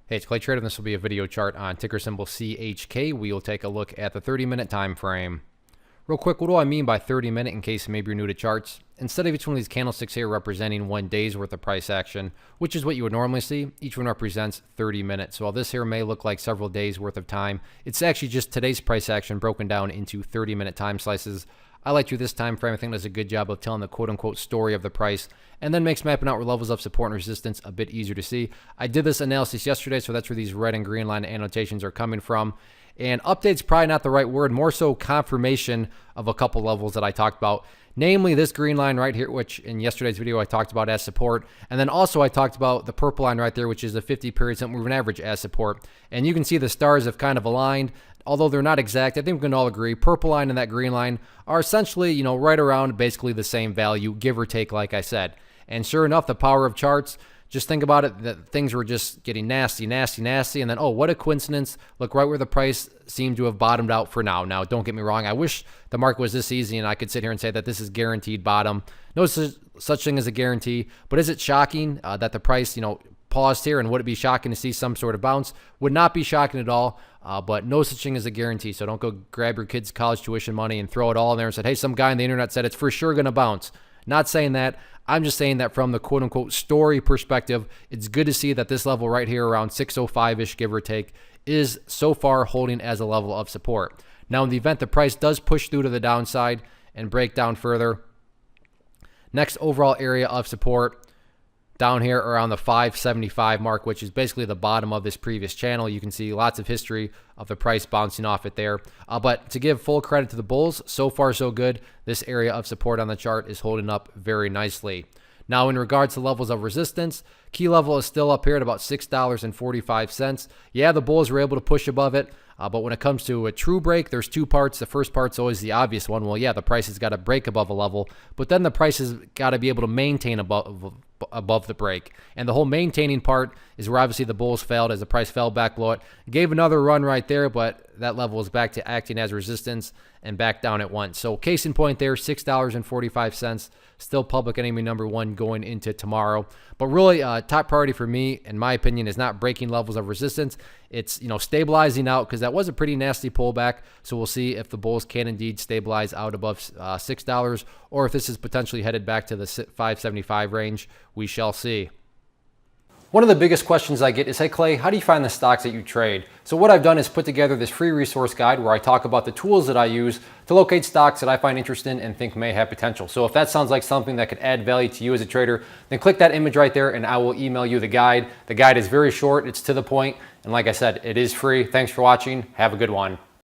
Hey, it's Clay Trader, and this will be a video chart on ticker symbol CHK. We will take a look at the 30-minute time frame. Real quick, what do I mean by 30-minute in case maybe you're new to charts? Instead of each one of these candlesticks here representing 1 day's worth of price action, which is what you would normally see, each one represents 30 minutes. So while this here may look like several days worth of time, it's actually just today's price action broken down into 30-minute time slices. I like to this time frame. I think does a good job of telling the quote-unquote story of the price and then makes mapping out levels of support and resistance a bit easier to see. I did this analysis yesterday, so that's where these red and green line annotations are coming from. And update's probably not the right word, more so confirmation of a couple levels that I talked about. Namely, this green line right here, which in yesterday's video I talked about as support. And then also I talked about the purple line right there, which is the 50-period simple moving average as support. And you can see the stars have kind of aligned. Although they're not exact, I think we can all agree purple line and that green line are essentially, right around basically the same value, give or take, like I said. And sure enough, the power of charts, just think about it, that things were just getting nasty, nasty, nasty. And then, oh, what a coincidence. Look right where the price seemed to have bottomed out for now. Now, don't get me wrong. I wish the market was this easy and I could sit here and say that this is guaranteed bottom. No such thing as a guarantee. But is it shocking that the price, paused here, and would it be shocking to see some sort of bounce? Would not be shocking at all, but no such thing as a guarantee. So don't go grab your kids' college tuition money and throw it all in there and said, hey, some guy on the internet said it's for sure going to bounce. Not saying that. I'm just saying that from the quote-unquote story perspective, it's good to see that this level right here around 605-ish, give or take, is so far holding as a level of support. Now, in the event the price does push through to the downside and break down further, next overall area of support down here around the 575 mark, which is basically the bottom of this previous channel. You can see lots of history of the price bouncing off it there. But to give full credit to the bulls, so far so good. This area of support on the chart is holding up very nicely. Now, in regards to levels of resistance, key level is still up here at about $6.45. Yeah, the bulls were able to push above it. But when it comes to a true break, there's two parts. The first part's always the obvious one. Well, yeah, the price has got to break above a level, but then the price has got to be able to maintain above the break. And the whole maintaining part is where obviously the bulls failed as the price fell back below it. Gave another run right there, but that level is back to acting as resistance and back down at once. So case in point there, $6.45, still public enemy number one going into tomorrow. But really, top priority for me, in my opinion, is not breaking levels of resistance. It's, stabilizing out, because that was a pretty nasty pullback. So we'll see if the bulls can indeed stabilize out above $6, or if this is potentially headed back to the 575 range. We shall see. One of the biggest questions I get is, hey Clay, how do you find the stocks that you trade? So what I've done is put together this free resource guide where I talk about the tools that I use to locate stocks that I find interesting and think may have potential. So if that sounds like something that could add value to you as a trader, then click that image right there and I will email you the guide. The guide is very short, it's to the point, and like I said, it is free. Thanks for watching. Have a good one.